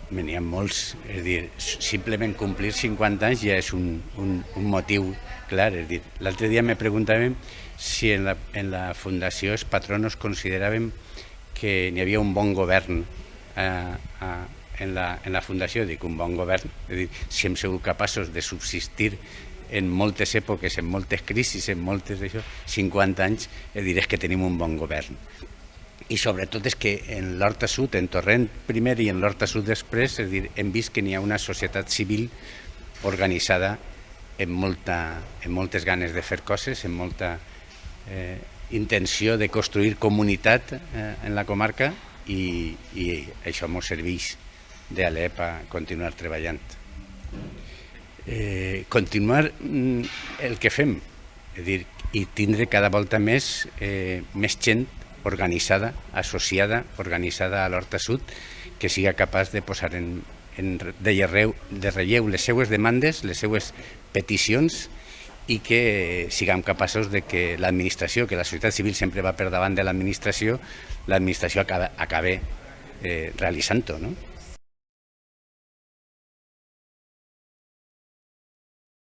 N'hi ha molts, és a dir, simplement complir 50 anys ja és un motiu clar. És a dir, l'altre dia me preguntàvem si en la Fundació Els Patronos consideràvem que n'hi havia un bon govern en la Fundació. Dic, un bon govern, és a dir, si hem sigut capaços de subsistir en moltes èpoques, en moltes crisis, en moltes d'això, 50 anys, és a dir, és que tenim un bon govern. I sobretot és que en l'Horta Sud, en Torrent primer i en l'Horta Sud després, és a dir, hem vist que n'hi ha una societat civil organitzada amb moltes ganes de fer coses, amb molta intenció de construir comunitat en la comarca i això ens serveix d'alè per continuar treballant. Continuar el que fem, és a dir, i tindre cada volta més gent organitzada, associada, organitzada a l'Horta Sud, que siga capaç de posar de relleu les seues demandes, les seues peticions, i que siguem capaços de que l'administració, que la societat civil sempre va per davant de l'administració acabi realitzant-ho, no?